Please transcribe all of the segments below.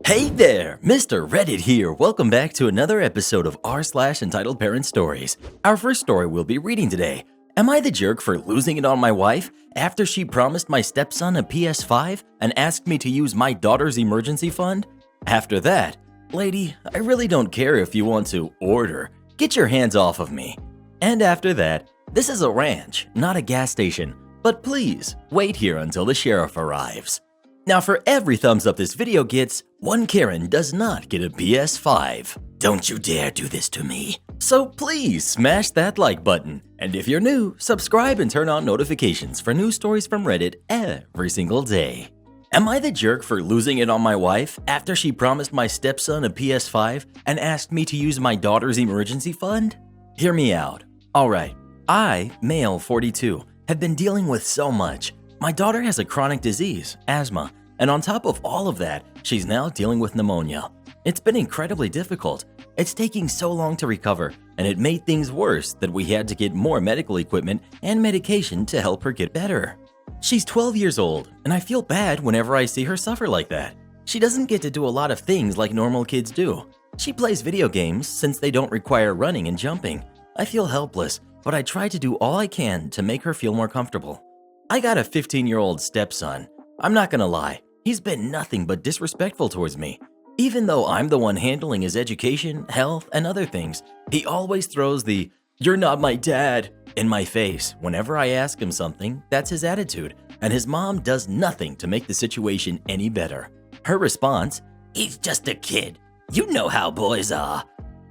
Hey there, Mr. Reddit here. Welcome back to another episode of r/entitled Parent Stories. Our first story we'll be reading today. Am I the jerk for losing it on my wife after she promised my stepson a PS5 and asked me to use my daughter's emergency fund? After that, lady, I really don't care if you want to order. Get your hands off of me. And after that, this is a ranch, not a gas station. But please, wait here until the sheriff arrives. Now for every thumbs up this video gets, one Karen does not get a PS5. Don't you dare do this to me. So please smash that like button. And if you're new, subscribe and turn on notifications for new stories from Reddit every single day. Am I the jerk for losing it on my wife after she promised my stepson a PS5 and asked me to use my daughter's emergency fund? Hear me out. Alright, I, male 42, have been dealing with so much. My daughter has a chronic disease, asthma, and on top of all of that, she's now dealing with pneumonia. It's been incredibly difficult. It's taking so long to recover, and it made things worse that we had to get more medical equipment and medication to help her get better. She's 12 years old, and I feel bad whenever I see her suffer like that. She doesn't get to do a lot of things like normal kids do. She plays video games since they don't require running and jumping. I feel helpless, but I try to do all I can to make her feel more comfortable. I got a 15-year-old stepson. I'm not gonna lie, he's been nothing but disrespectful towards me. Even though I'm the one handling his education, health, and other things, he always throws the "you're not my dad" in my face whenever I ask him something. That's his attitude, and his mom does nothing to make the situation any better. Her response, "He's just a kid. You know how boys are."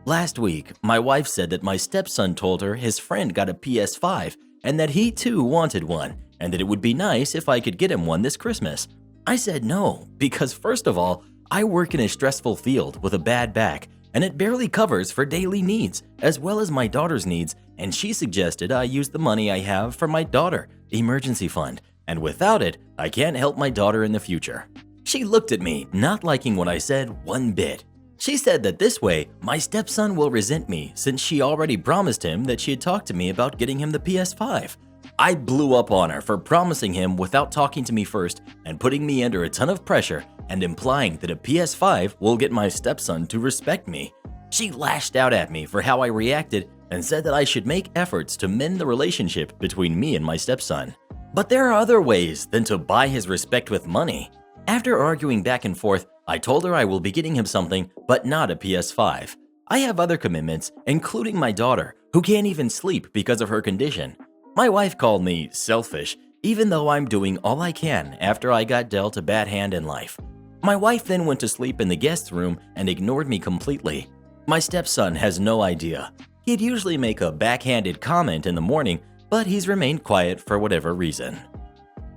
Last week, my wife said that my stepson told her his friend got a PS5 and that he too wanted one, and that it would be nice if I could get him one this Christmas. I said no, because first of all, I work in a stressful field with a bad back, and it barely covers for daily needs, as well as my daughter's needs, and she suggested I use the money I have for my daughter, emergency fund, and without it, I can't help my daughter in the future. She looked at me, not liking what I said one bit. She said that this way, my stepson will resent me since she already promised him that she had talked to me about getting him the PS5. I blew up on her for promising him without talking to me first and putting me under a ton of pressure and implying that a PS5 will get my stepson to respect me. She lashed out at me for how I reacted and said that I should make efforts to mend the relationship between me and my stepson. But there are other ways than to buy his respect with money. After arguing back and forth, I told her I will be getting him something, but not a PS5. I have other commitments, including my daughter, who can't even sleep because of her condition. My wife called me selfish, even though I'm doing all I can after I got dealt a bad hand in life. My wife then went to sleep in the guest room and ignored me completely. My stepson has no idea. He'd usually make a backhanded comment in the morning, but he's remained quiet for whatever reason.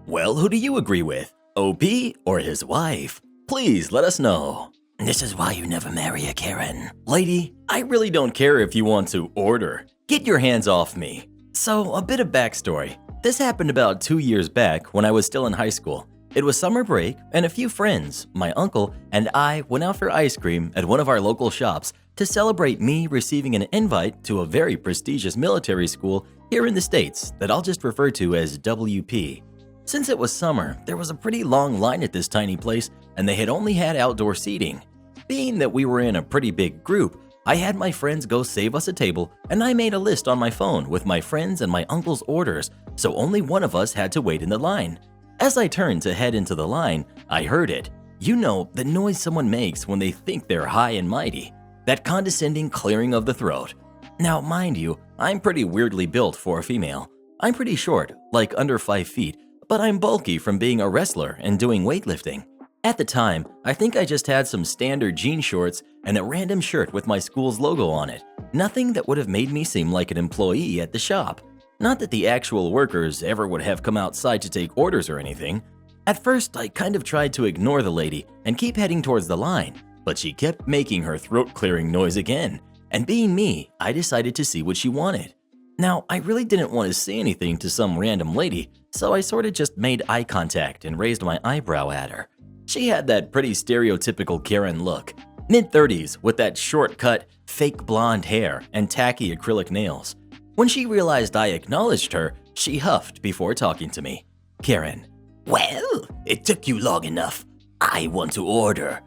Well, who do you agree with? OP or his wife? Please let us know. This is why you never marry a Karen. Lady, I really don't care if you want to order. Get your hands off me. So, a bit of backstory. This happened about 2 years back when I was still in high school. It was summer break, and a few friends, my uncle, and I went out for ice cream at one of our local shops to celebrate me receiving an invite to a very prestigious military school here in the States that I'll just refer to as WP. Since it was summer, there was a pretty long line at this tiny place, and they had only had outdoor seating. Being that we were in a pretty big group, I had my friends go save us a table, and I made a list on my phone with my friends and my uncle's orders, so only one of us had to wait in the line. As I turned to head into the line, I heard it. You know, the noise someone makes when they think they're high and mighty. That condescending clearing of the throat. Now, mind you, I'm pretty weirdly built for a female. I'm pretty short, like under 5 feet, but I'm bulky from being a wrestler and doing weightlifting. At the time, I think I just had some standard jean shorts and a random shirt with my school's logo on it. Nothing that would have made me seem like an employee at the shop. Not that the actual workers ever would have come outside to take orders or anything. At first, I kind of tried to ignore the lady and keep heading towards the line, but she kept making her throat-clearing noise again. And being me, I decided to see what she wanted. Now, I really didn't want to say anything to some random lady, so I sort of just made eye contact and raised my eyebrow at her. She had that pretty stereotypical Karen look, mid-30s with that short-cut, fake blonde hair and tacky acrylic nails. When she realized I acknowledged her, she huffed before talking to me. Karen, "Well, it took you long enough. I want to order."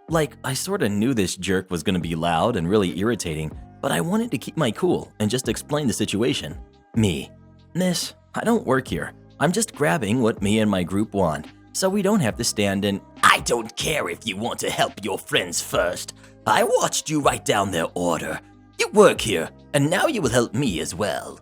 Like, I sorta knew this jerk was gonna be loud and really irritating, but I wanted to keep my cool and just explain the situation. Me: Miss, I don't work here. I'm just grabbing what me and my group want, so we don't have to stand and— I don't care if you want to help your friends first. I watched you write down their order. You work here, and now you will help me as well.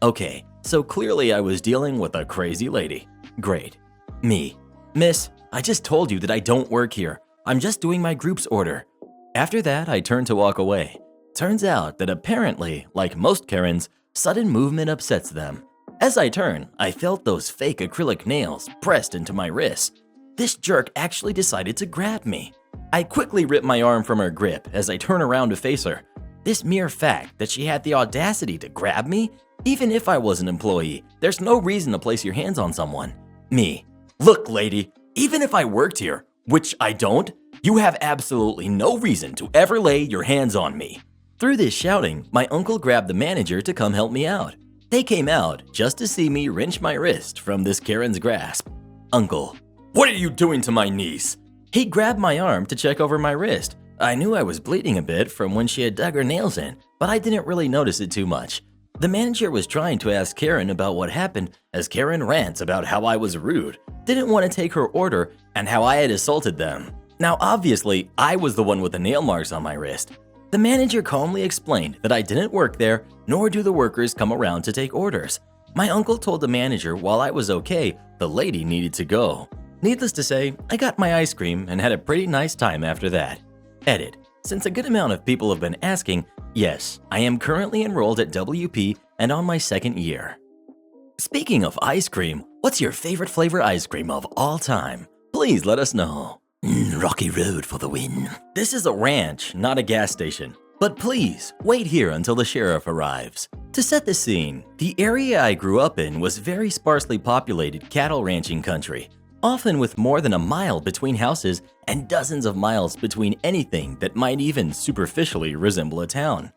Okay, so clearly I was dealing with a crazy lady. Great. Me: Miss, I just told you that I don't work here. I'm just doing my group's order. After that, I turned to walk away. Turns out that apparently, like most Karens, sudden movement upsets them. As I turned, I felt those fake acrylic nails pressed into my wrist. This jerk actually decided to grab me. I quickly ripped my arm from her grip as I turned around to face her. This mere fact that she had the audacity to grab me, even if I was an employee, there's no reason to place your hands on someone. Me: Look, lady, even if I worked here, which I don't, you have absolutely no reason to ever lay your hands on me. Through this shouting, my uncle grabbed the manager to come help me out. They came out just to see me wrench my wrist from this Karen's grasp. Uncle: What are you doing to my niece? He grabbed my arm to check over my wrist. I knew I was bleeding a bit from when she had dug her nails in, but I didn't really notice it too much. The manager was trying to ask Karen about what happened as Karen rants about how I was rude, didn't want to take her order, and how I had assaulted them. Now obviously, I was the one with the nail marks on my wrist. The manager calmly explained that I didn't work there, nor do the workers come around to take orders. My uncle told the manager while I was okay, the lady needed to go. Needless to say, I got my ice cream and had a pretty nice time after that. Edit: Since a good amount of people have been asking, yes, I am currently enrolled at WP and on my second year. Speaking of ice cream, what's your favorite flavor ice cream of all time? Please let us know. Rocky Road for the win. This is a ranch, not a gas station. But please, wait here until the sheriff arrives. To set the scene, the area I grew up in was very sparsely populated cattle ranching country, often with more than a mile between houses and dozens of miles between anything that might even superficially resemble a town.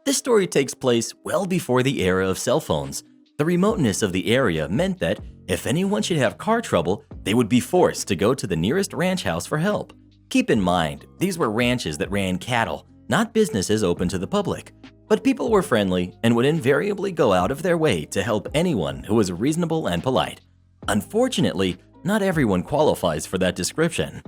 This story takes place well before the era of cell phones. The remoteness of the area meant that if anyone should have car trouble, they would be forced to go to the nearest ranch house for help. Keep in mind, these were ranches that ran cattle, not businesses open to the public. But people were friendly and would invariably go out of their way to help anyone who was reasonable and polite. Unfortunately, not everyone qualifies for that description.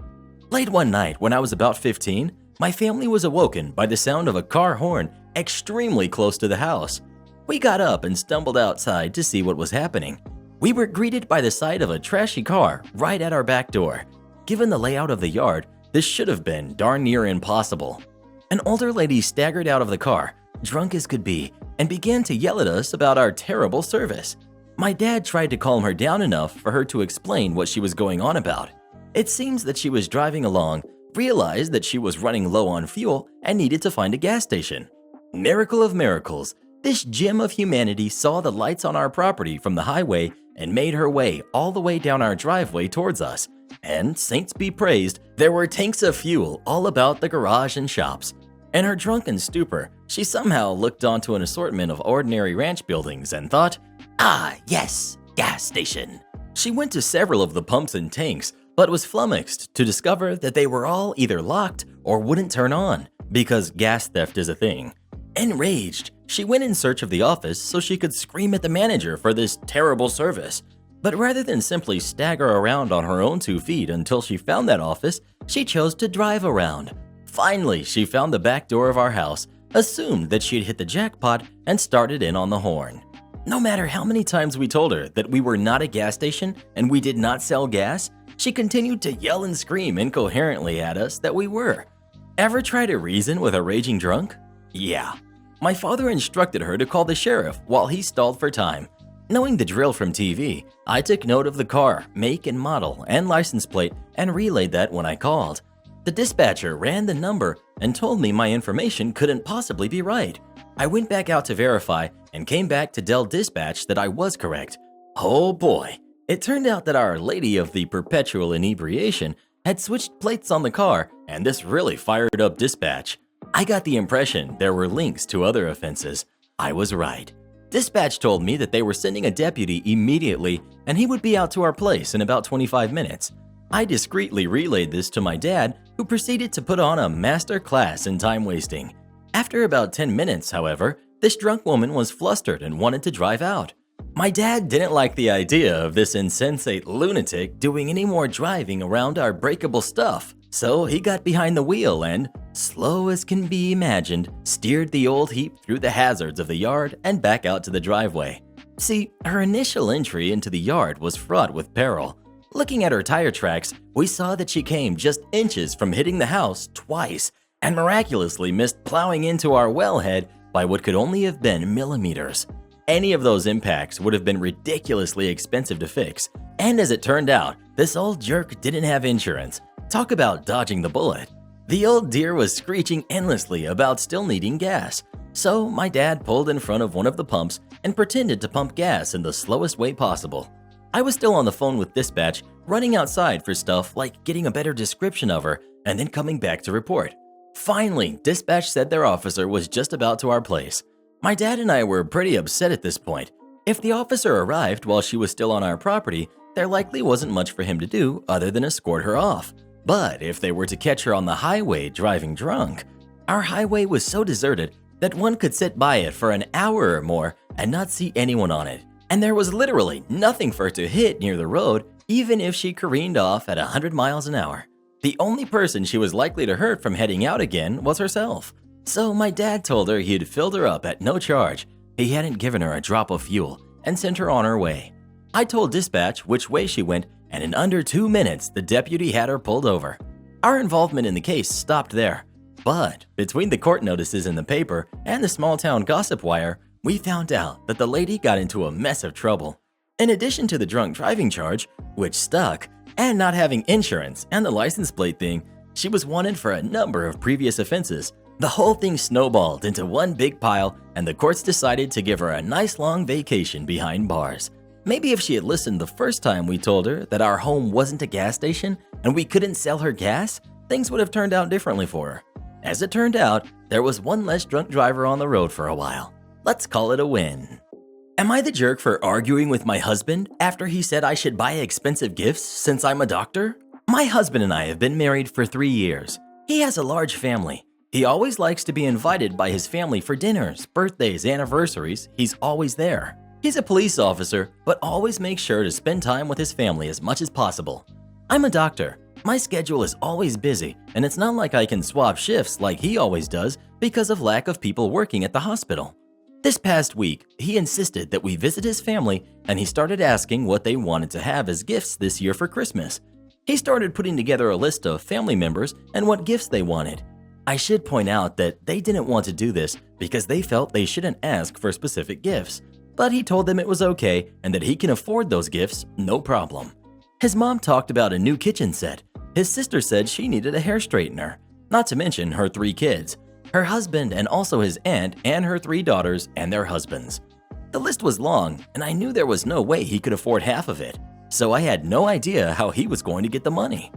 Late one night when I was about 15, my family was awoken by the sound of a car horn extremely close to the house. We got up and stumbled outside to see what was happening. We were greeted by the sight of a trashy car right at our back door. Given the layout of the yard, this should have been darn near impossible. An older lady staggered out of the car, drunk as could be, and began to yell at us about our terrible service. My dad tried to calm her down enough for her to explain what she was going on about. It seems that she was driving along, realized that she was running low on fuel, and needed to find a gas station. Miracle of miracles, this gem of humanity saw the lights on our property from the highway and made her way all the way down our driveway towards us. And, saints be praised, there were tanks of fuel all about the garage and shops. In her drunken stupor, she somehow looked onto an assortment of ordinary ranch buildings and thought, "Ah, yes, gas station." She went to several of the pumps and tanks, but was flummoxed to discover that they were all either locked or wouldn't turn on, because gas theft is a thing. Enraged, she went in search of the office so she could scream at the manager for this terrible service. But rather than simply stagger around on her own 2 feet until she found that office, she chose to drive around. Finally, she found the back door of our house, assumed that she'd hit the jackpot, and started in on the horn. No matter how many times we told her that we were not a gas station and we did not sell gas, she continued to yell and scream incoherently at us that we were. Ever try to reason with a raging drunk? Yeah. My father instructed her to call the sheriff while he stalled for time. Knowing the drill from TV, I took note of the car, make and model, and license plate and relayed that when I called. The dispatcher ran the number and told me my information couldn't possibly be right. I went back out to verify and came back to tell dispatch that I was correct. Oh boy, it turned out that Our Lady of the Perpetual Inebriation had switched plates on the car, and this really fired up dispatch. I got the impression there were links to other offenses. I was right. Dispatch told me that they were sending a deputy immediately and he would be out to our place in about 25 minutes. I discreetly relayed this to my dad, who proceeded to put on a master class in time wasting. After about 10 minutes, however, this drunk woman was flustered and wanted to drive out. My dad didn't like the idea of this insensate lunatic doing any more driving around our breakable stuff, so he got behind the wheel and, slow as can be imagined, steered the old heap through the hazards of the yard and back out to the driveway. See, her initial entry into the yard was fraught with peril. Looking at her tire tracks, we saw that she came just inches from hitting the house twice and miraculously missed plowing into our wellhead by what could only have been millimeters. Any of those impacts would have been ridiculously expensive to fix, and as it turned out, this old jerk didn't have insurance. Talk about dodging the bullet. The old dear was screeching endlessly about still needing gas, so my dad pulled in front of one of the pumps and pretended to pump gas in the slowest way possible. I was still on the phone with dispatch, running outside for stuff like getting a better description of her and then coming back to report. Finally, dispatch said their officer was just about to our place. My dad and I were pretty upset at this point. If the officer arrived while she was still on our property, there likely wasn't much for him to do other than escort her off. But if they were to catch her on the highway driving drunk, our highway was so deserted that one could sit by it for an hour or more and not see anyone on it. And there was literally nothing for her to hit near the road, even if she careened off at 100 miles an hour. The only person she was likely to hurt from heading out again was herself. So my dad told her he'd filled her up at no charge. He hadn't given her a drop of fuel and sent her on her way. I told dispatch which way she went, and in under 2 minutes, the deputy had her pulled over. Our involvement in the case stopped there. But between the court notices in the paper and the small town gossip wire, we found out that the lady got into a mess of trouble. In addition to the drunk driving charge, which stuck, and not having insurance and the license plate thing, she was wanted for a number of previous offenses. The whole thing snowballed into one big pile, and the courts decided to give her a nice long vacation behind bars. Maybe if she had listened the first time we told her that our home wasn't a gas station and we couldn't sell her gas, things would have turned out differently for her. As it turned out, there was one less drunk driver on the road for a while. Let's call it a win. Am I the jerk for arguing with my husband after he said I should buy expensive gifts since I'm a doctor? My husband and I have been married for 3 years. He has a large family. He always likes to be invited by his family for dinners, birthdays, anniversaries. He's always there. He's a police officer, but always makes sure to spend time with his family as much as possible. I'm a doctor. My schedule is always busy, and it's not like I can swap shifts like he always does because of lack of people working at the hospital. This past week, he insisted that we visit his family, and he started asking what they wanted to have as gifts this year for Christmas. He started putting together a list of family members and what gifts they wanted. I should point out that they didn't want to do this because they felt they shouldn't ask for specific gifts, but he told them it was okay and that he can afford those gifts, no problem. His mom talked about a new kitchen set. His sister said she needed a hair straightener, not to mention her 3 kids. Her husband and also his aunt and her 3 daughters and their husbands. The list was long, and I knew there was no way he could afford half of it, so I had no idea how he was going to get the money.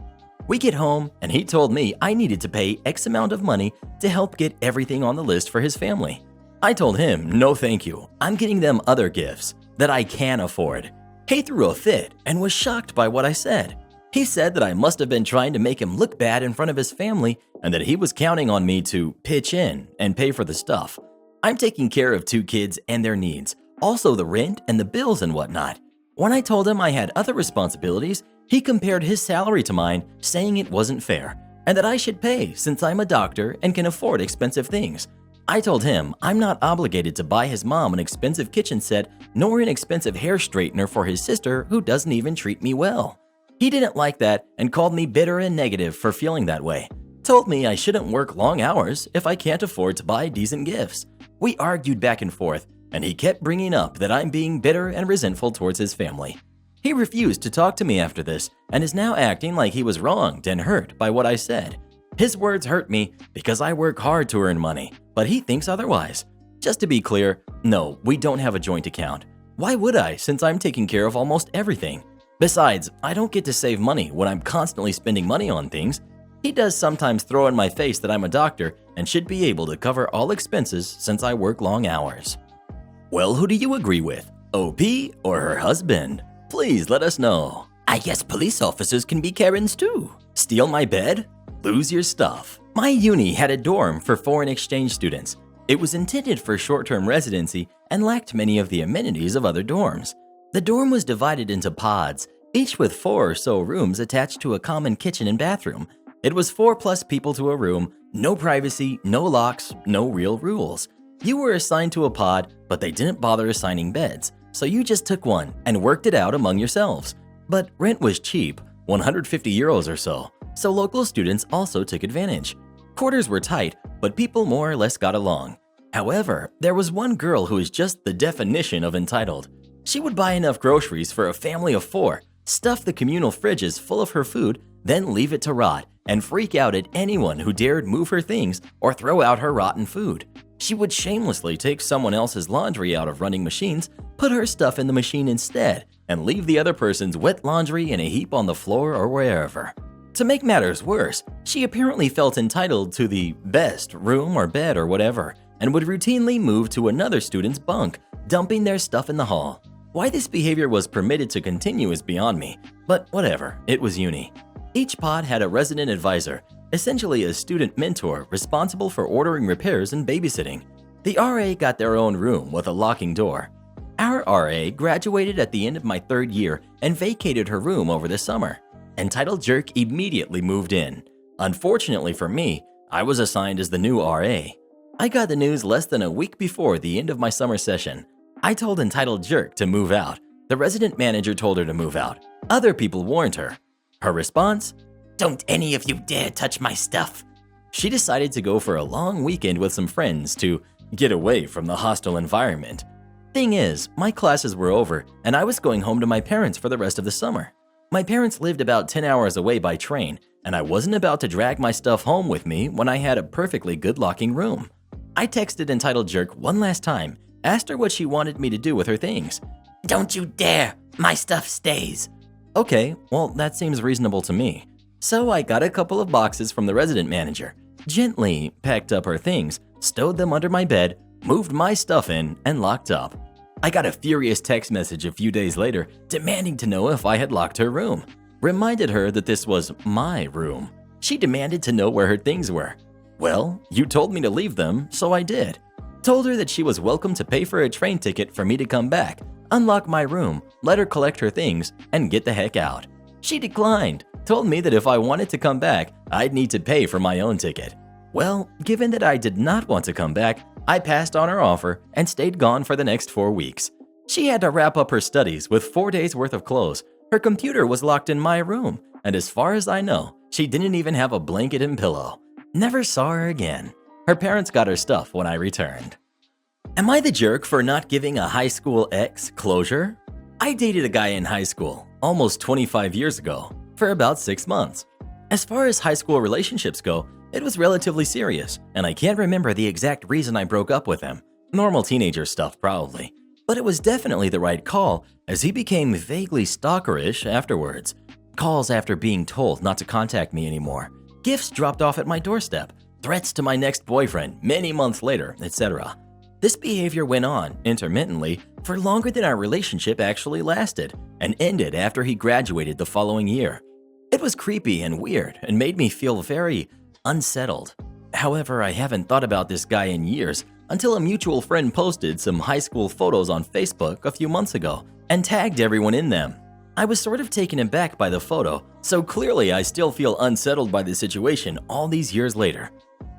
We get home, and he told me I needed to pay X amount of money to help get everything on the list for his family. I told him, no thank you, I'm getting them other gifts that I can afford. He threw a fit and was shocked by what I said. He said that I must have been trying to make him look bad in front of his family and that he was counting on me to pitch in and pay for the stuff. I'm taking care of 2 kids and their needs, also the rent and the bills and whatnot. When I told him I had other responsibilities, he compared his salary to mine, saying it wasn't fair and that I should pay since I'm a doctor and can afford expensive things. I told him I'm not obligated to buy his mom an expensive kitchen set nor an expensive hair straightener for his sister who doesn't even treat me well. He didn't like that and called me bitter and negative for feeling that way. Told me I shouldn't work long hours if I can't afford to buy decent gifts. We argued back and forth, and he kept bringing up that I'm being bitter and resentful towards his family. He refused to talk to me after this and is now acting like he was wronged and hurt by what I said. His words hurt me because I work hard to earn money, but he thinks otherwise. Just to be clear, no, we don't have a joint account. Why would I, since I'm taking care of almost everything? Besides, I don't get to save money when I'm constantly spending money on things. He does sometimes throw in my face that I'm a doctor and should be able to cover all expenses since I work long hours. Well, who do you agree with? OP or her husband? Please let us know. I guess police officers can be Karens too. Steal my bed? lose your stuff. My uni had a dorm for foreign exchange students. It was intended for short-term residency and lacked many of the amenities of other dorms. The dorm was divided into pods, each with 4 or so rooms attached to a common kitchen and bathroom. It was 4+ people to a room, no privacy, no locks, no real rules. You were assigned to a pod, but they didn't bother assigning beds, so you just took one and worked it out among yourselves. But rent was cheap, 150 euros or so local students also took advantage. Quarters were tight, but people more or less got along. However, there was one girl who was just the definition of entitled. She would buy enough groceries for a family of 4, stuff the communal fridges full of her food, then leave it to rot, and freak out at anyone who dared move her things or throw out her rotten food. She would shamelessly take someone else's laundry out of running machines, put her stuff in the machine instead, and leave the other person's wet laundry in a heap on the floor or wherever. To make matters worse, she apparently felt entitled to the best room or bed or whatever, and would routinely move to another student's bunk, dumping their stuff in the hall. Why this behavior was permitted to continue is beyond me, but whatever, it was uni. Each pod had a resident advisor, essentially a student mentor responsible for ordering repairs and babysitting. The RA got their own room with a locking door. Our RA graduated at the end of my 3rd year and vacated her room over the summer. Entitled Jerk immediately moved in. Unfortunately for me, I was assigned as the new RA. I got the news less than a week before the end of my summer session. I told Entitled Jerk to move out. The resident manager told her to move out. Other people warned her. Her response? "Don't any of you dare touch my stuff." She decided to go for a long weekend with some friends to get away from the hostile environment. Thing is, my classes were over and I was going home to my parents for the rest of the summer. My parents lived about 10 hours away by train, and I wasn't about to drag my stuff home with me when I had a perfectly good locking room. I texted Entitled Jerk one last time, asked her what she wanted me to do with her things. "Don't you dare! My stuff stays." Okay, well that seems reasonable to me. So I got a couple of boxes from the resident manager, gently packed up her things, stowed them under my bed, moved my stuff in, and locked up. I got a furious text message a few days later demanding to know if I had locked her room. Reminded her that this was my room. She demanded to know where her things were. Well, you told me to leave them, so I did. Told her that she was welcome to pay for a train ticket for me to come back, unlock my room, let her collect her things, and get the heck out. She declined, told me that if I wanted to come back, I'd need to pay for my own ticket. Well, given that I did not want to come back, I passed on her offer and stayed gone for the next 4 weeks. She had to wrap up her studies with 4 days worth of clothes. Her computer was locked in my room, and as far as I know, she didn't even have a blanket and pillow. Never saw her again. Her parents got her stuff when I returned. Am I the jerk for not giving a high school ex closure? I dated a guy in high school, almost 25 years ago, for about 6 months. As far as high school relationships go, it was relatively serious, and I can't remember the exact reason I broke up with him. Normal teenager stuff, probably. But it was definitely the right call, as he became vaguely stalkerish afterwards. Calls after being told not to contact me anymore. Gifts dropped off at my doorstep. Threats to my next boyfriend many months later, etc. This behavior went on, intermittently, for longer than our relationship actually lasted, and ended after he graduated the following year. It was creepy and weird, and made me feel very unsettled. However, I haven't thought about this guy in years until a mutual friend posted some high school photos on Facebook a few months ago and tagged everyone in them. I was sort of taken aback by the photo, so clearly I still feel unsettled by the situation all these years later.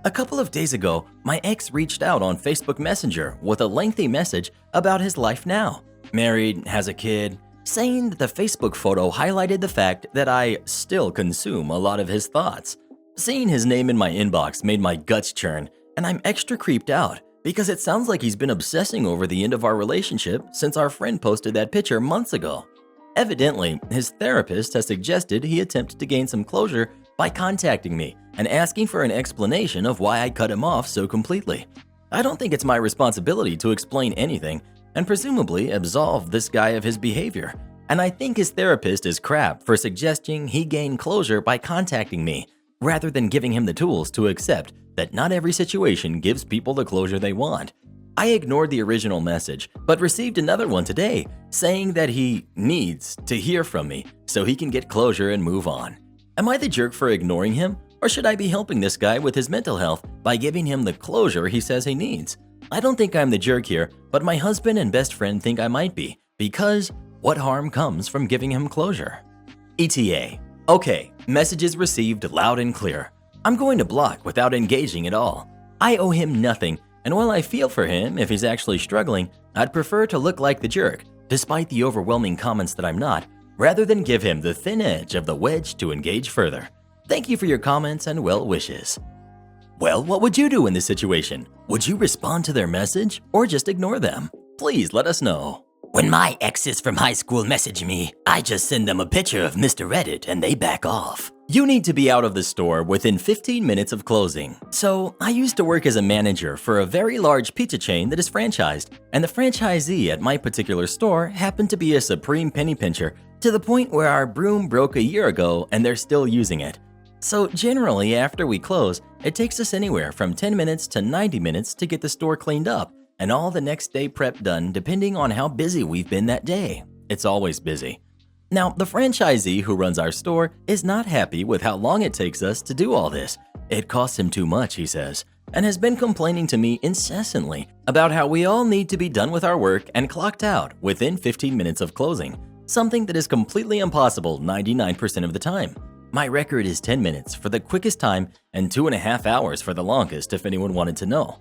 A couple of days ago, my ex reached out on Facebook Messenger with a lengthy message about his life now. Married, has a kid, saying that the Facebook photo highlighted the fact that I still consume a lot of his thoughts. Seeing his name in my inbox made my guts churn, and I'm extra creeped out because it sounds like he's been obsessing over the end of our relationship since our friend posted that picture months ago. Evidently, his therapist has suggested he attempt to gain some closure by contacting me and asking for an explanation of why I cut him off so completely. I don't think it's my responsibility to explain anything and presumably absolve this guy of his behavior, and I think his therapist is crap for suggesting he gain closure by contacting me, rather than giving him the tools to accept that not every situation gives people the closure they want. I ignored the original message, but received another one today saying that he needs to hear from me so he can get closure and move on. Am I the jerk for ignoring him, Or should I be helping this guy with his mental health by giving him the closure he says he needs? I don't think I'm the jerk here, but my husband and best friend think I might be, because what harm comes from giving him closure? ETA. Okay, messages received loud and clear. I'm going to block without engaging at all. I owe him nothing, and while I feel for him if he's actually struggling, I'd prefer to look like the jerk, despite the overwhelming comments that I'm not, rather than give him the thin edge of the wedge to engage further. Thank you for your comments and well wishes. Well, what would you do in this situation? Would you respond to their message or just ignore them? Please let us know. When my exes from high school message me, I just send them a picture of Mr. Reddit and they back off. You need to be out of the store within 15 minutes of closing. So, I used to work as a manager for a very large pizza chain that is franchised, and the franchisee at my particular store happened to be a supreme penny pincher to the point where our broom broke a year ago and they're still using it. So generally, after we close, it takes us anywhere from 10 minutes to 90 minutes to get the store cleaned up and all the next day prep done depending on how busy we've been that day. It's always busy. Now, the franchisee who runs our store is not happy with how long it takes us to do all this. It costs him too much, he says, and has been complaining to me incessantly about how we all need to be done with our work and clocked out within 15 minutes of closing, something that is completely impossible 99% of the time. My record is 10 minutes for the quickest time and 2.5 hours for the longest if anyone wanted to know.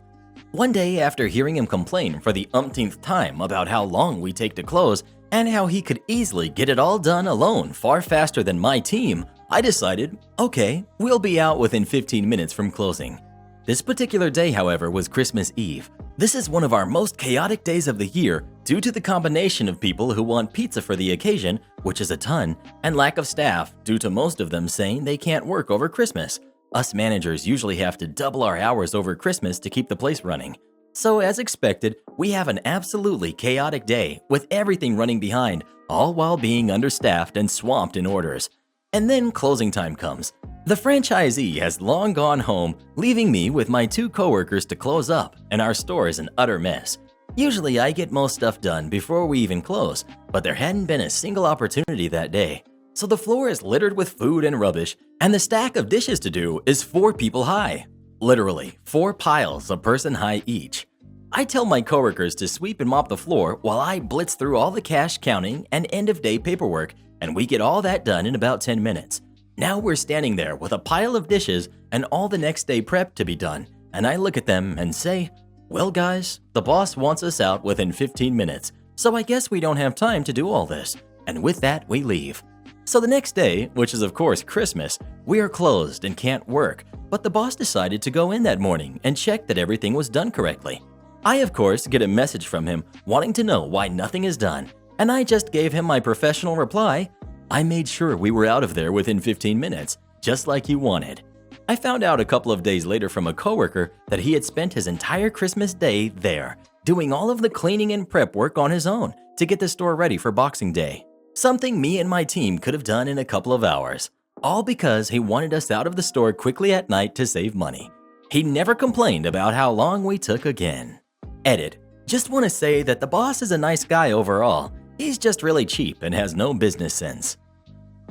One day after hearing him complain for the umpteenth time about how long we take to close and how he could easily get it all done alone far faster than my team, I decided, okay, we'll be out within 15 minutes from closing. This particular day, however, was Christmas Eve. This is one of our most chaotic days of the year due to the combination of people who want pizza for the occasion, which is a ton, and lack of staff due to most of them saying they can't work over Christmas. Us managers usually have to double our hours over Christmas to keep the place running. So as expected, we have an absolutely chaotic day with everything running behind, all while being understaffed and swamped in orders. And then closing time comes. The franchisee has long gone home, leaving me with my 2 coworkers to close up, and our store is an utter mess. Usually I get most stuff done before we even close, but there hadn't been a single opportunity that day. So the floor is littered with food and rubbish, and the stack of dishes to do is 4 people high. Literally, 4 piles a person high each. I tell my coworkers to sweep and mop the floor while I blitz through all the cash counting and end-of-day paperwork, and we get all that done in about 10 minutes. Now we're standing there with a pile of dishes and all the next day prep to be done, and I look at them and say, well guys, the boss wants us out within 15 minutes, so I guess we don't have time to do all this, and with that we leave. So the next day, which is of course Christmas, we are closed and can't work, but the boss decided to go in that morning and check that everything was done correctly. I of course get a message from him wanting to know why nothing is done, and I just gave him my professional reply, I made sure we were out of there within 15 minutes, just like you wanted. I found out a couple of days later from a coworker that he had spent his entire Christmas day there, doing all of the cleaning and prep work on his own to get the store ready for Boxing Day. Something me and my team could have done in a couple of hours, all because he wanted us out of the store quickly at night to save money. He never complained about how long we took again. Edit. Just want to say that the boss is a nice guy overall. He's just really cheap and has no business sense.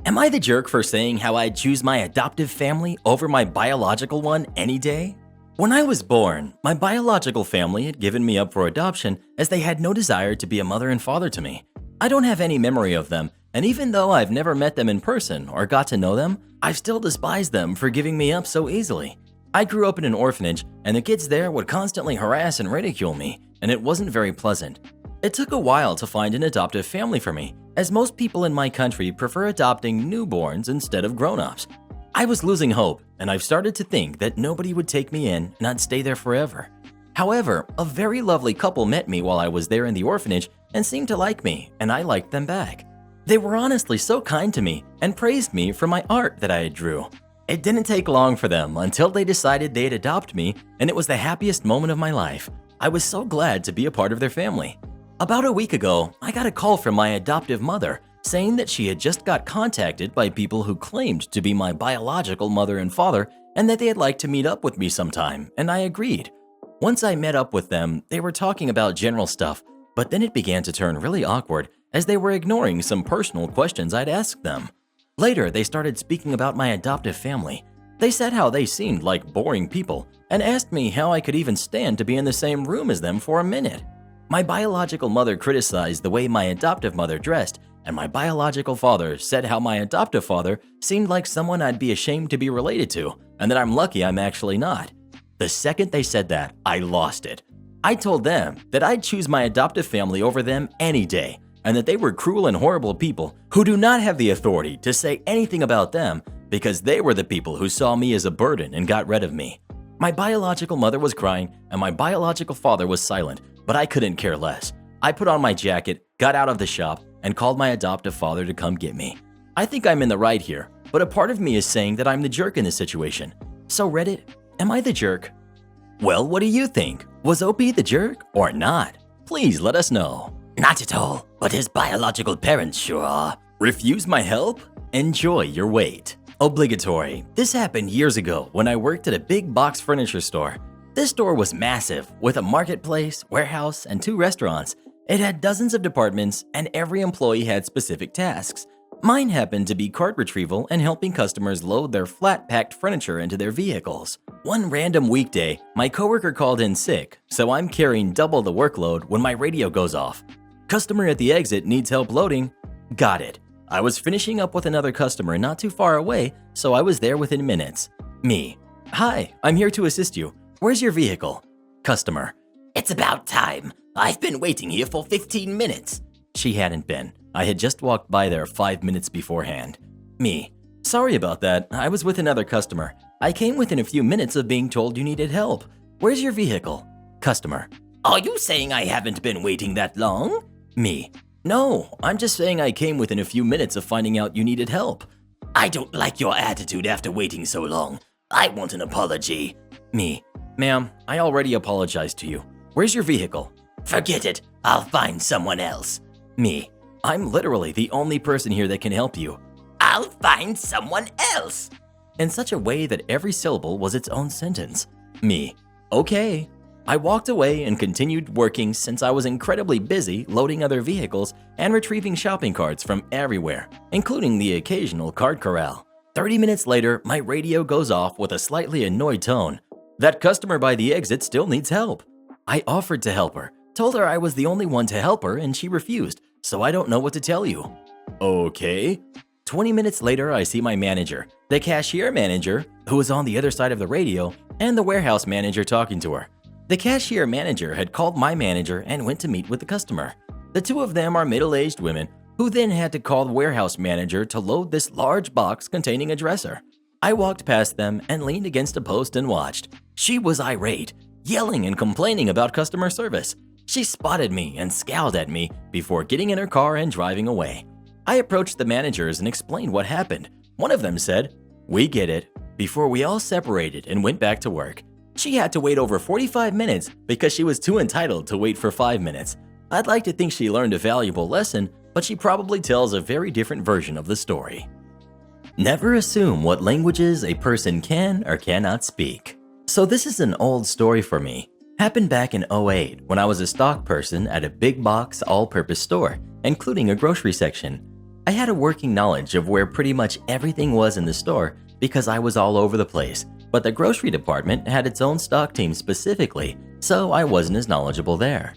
Am I the jerk for saying how I'd choose my adoptive family over my biological one any day? When I was born, my biological family had given me up for adoption as they had no desire to be a mother and father to me. I don't have any memory of them, and even though I've never met them in person or got to know them, I've still despised them for giving me up so easily. I grew up in an orphanage, and the kids there would constantly harass and ridicule me, and it wasn't very pleasant. It took a while to find an adoptive family for me, as most people in my country prefer adopting newborns instead of grown-ups. I was losing hope, and I've started to think that nobody would take me in and I'd stay there forever. However, a very lovely couple met me while I was there in the orphanage and seemed to like me, and I liked them back. They were honestly so kind to me and praised me for my art that I had drew. It didn't take long for them until they decided they'd adopt me, and it was the happiest moment of my life. I was so glad to be a part of their family. About a week ago, I got a call from my adoptive mother saying that she had just got contacted by people who claimed to be my biological mother and father and that they'd like to meet up with me sometime, and I agreed. Once I met up with them, they were talking about general stuff, but then it began to turn really awkward as they were ignoring some personal questions I'd asked them. Later, they started speaking about my adoptive family. They said how they seemed like boring people and asked me how I could even stand to be in the same room as them for a minute. My biological mother criticized the way my adoptive mother dressed, and my biological father said how my adoptive father seemed like someone I'd be ashamed to be related to, and that I'm lucky I'm actually not. The second they said that, I lost it. I told them that I'd choose my adoptive family over them any day, and that they were cruel and horrible people who do not have the authority to say anything about them because they were the people who saw me as a burden and got rid of me. My biological mother was crying, and my biological father was silent, but I couldn't care less. I put on my jacket, got out of the shop, and called my adoptive father to come get me. I think I'm in the right here, but a part of me is saying that I'm the jerk in this situation. So Reddit, am I the jerk? Well, what do you think? Was OP the jerk or not? Please let us know. Not at all, but his biological parents sure are. Refuse my help? Enjoy your wait. Obligatory. This happened years ago when I worked at a big box furniture store. This store was massive, with a marketplace, warehouse, and 2 restaurants. It had dozens of departments, and every employee had specific tasks. Mine happened to be cart retrieval and helping customers load their flat-packed furniture into their vehicles. One random weekday, my coworker called in sick, so I'm carrying double the workload when my radio goes off. Customer at the exit needs help loading. Got it. I was finishing up with another customer not too far away, so I was there within minutes. Me. Hi, I'm here to assist you. Where's your vehicle? Customer. It's about time. I've been waiting here for 15 minutes. She hadn't been. I had just walked by there 5 minutes beforehand. Me. Sorry about that. I was with another customer. I came within a few minutes of being told you needed help. Where's your vehicle? Customer. Are you saying I haven't been waiting that long? Me. No, I'm just saying I came within a few minutes of finding out you needed help. I don't like your attitude after waiting so long. I want an apology. Me. Ma'am, I already apologized to you. Where's your vehicle? Forget it. I'll find someone else. Me. I'm literally the only person here that can help you. I'll find someone else. In such a way that every syllable was its own sentence. Me. Okay. I walked away and continued working since I was incredibly busy loading other vehicles and retrieving shopping carts from everywhere, including the occasional cart corral. 30 minutes later, my radio goes off with a slightly annoyed tone. That customer by the exit still needs help. I offered to help her, told her I was the only one to help her, and she refused, so I don't know what to tell you. Okay. 20 minutes later, I see my manager, the cashier manager, who was on the other side of the radio, and the warehouse manager talking to her. The cashier manager had called my manager and went to meet with the customer. The two of them are middle-aged women who then had to call the warehouse manager to load this large box containing a dresser. I walked past them and leaned against a post and watched. She was irate, yelling and complaining about customer service. She spotted me and scowled at me before getting in her car and driving away. I approached the managers and explained what happened. One of them said, "We get it," before we all separated and went back to work. She had to wait over 45 minutes because she was too entitled to wait for 5 minutes. I'd like to think she learned a valuable lesson, but she probably tells a very different version of the story. Never assume what languages a person can or cannot speak. So this is an old story for me. Happened back in 2008 when I was a stock person at a big box all-purpose store, including a grocery section. I had a working knowledge of where pretty much everything was in the store because I was all over the place. But the grocery department had its own stock team specifically, so I wasn't as knowledgeable there.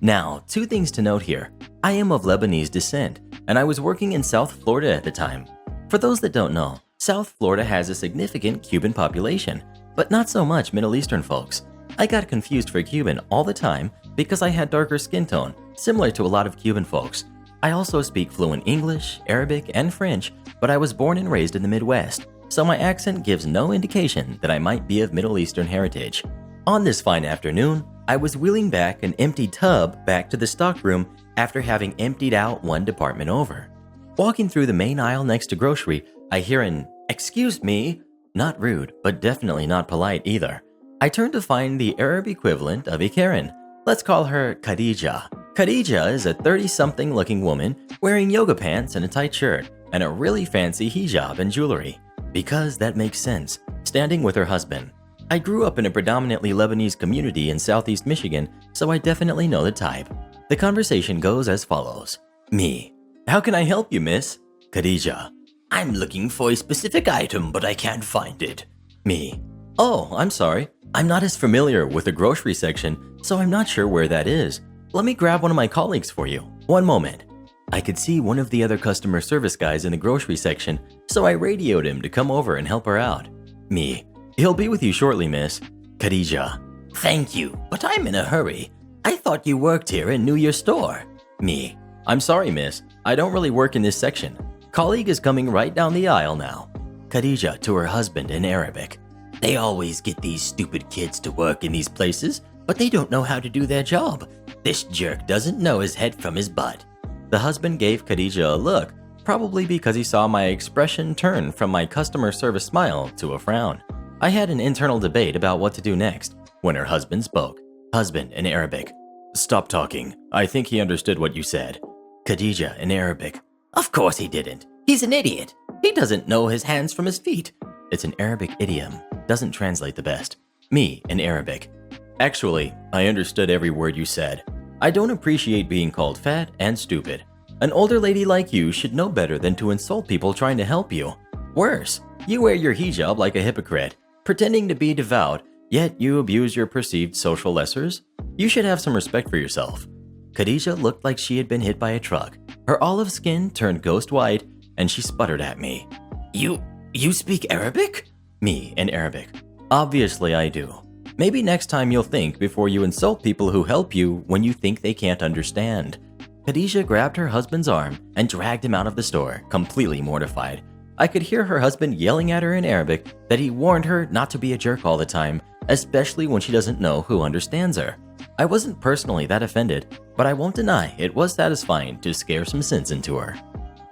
Now, 2 things to note here. I am of Lebanese descent, and I was working in South Florida at the time. For those that don't know, South Florida has a significant Cuban population, but not so much Middle Eastern folks. I got confused for Cuban all the time because I had darker skin tone, similar to a lot of Cuban folks. I also speak fluent English, Arabic, and French, but I was born and raised in the Midwest, so my accent gives no indication that I might be of Middle Eastern heritage. On this fine afternoon, I was wheeling back an empty tub back to the stockroom after having emptied out one department over. Walking through the main aisle next to grocery, I hear an "Excuse me," not rude, but definitely not polite either. I turn to find the Arab equivalent of a Karen. Let's call her Khadija. Khadija is a 30-something looking woman wearing yoga pants and a tight shirt and a really fancy hijab and jewelry. Because that makes sense, standing with her husband. I grew up in a predominantly Lebanese community in southeast Michigan, so I definitely know the type. The conversation goes as follows. Me. How can I help you, miss? Khadija. I'm looking for a specific item, but I can't find it. Me. Oh, I'm sorry. I'm not as familiar with the grocery section, so I'm not sure where that is. Let me grab one of my colleagues for you. One moment. I could see one of the other customer service guys in the grocery section, so I radioed him to come over and help her out. Me. He'll be with you shortly, miss. Khadija. Thank you, but I'm in a hurry. I thought you worked here and knew your store. Me. I'm sorry, miss. I don't really work in this section. Colleague is coming right down the aisle now. Khadija to her husband in Arabic. They always get these stupid kids to work in these places, but they don't know how to do their job. This jerk doesn't know his head from his butt. The husband gave Khadija a look, probably because he saw my expression turn from my customer service smile to a frown. I had an internal debate about what to do next, when her husband spoke. Husband in Arabic. Stop talking. I think he understood what you said. Khadija in Arabic. Of course he didn't. He's an idiot. He doesn't know his hands from his feet. It's an Arabic idiom. Doesn't translate the best. Me in Arabic. Actually, I understood every word you said. I don't appreciate being called fat and stupid. An older lady like you should know better than to insult people trying to help you. Worse, you wear your hijab like a hypocrite, pretending to be devout, yet you abuse your perceived social lessers. You should have some respect for yourself. Khadija looked like she had been hit by a truck. Her olive skin turned ghost white, and she sputtered at me. You speak Arabic? Me in Arabic. Obviously I do. Maybe next time you'll think before you insult people who help you when you think they can't understand. Khadija grabbed her husband's arm and dragged him out of the store, completely mortified. I could hear her husband yelling at her in Arabic that he warned her not to be a jerk all the time, especially when she doesn't know who understands her. I wasn't personally that offended, but I won't deny it was satisfying to scare some sense into her.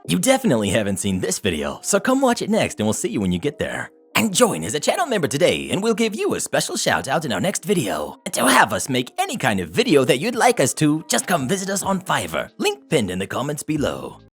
You definitely haven't seen this video, so come watch it next and we'll see you when you get there. And join as a channel member today and we'll give you a special shout out in our next video. And to have us make any kind of video that you'd like us to, just come visit us on Fiverr, link pinned in the comments below.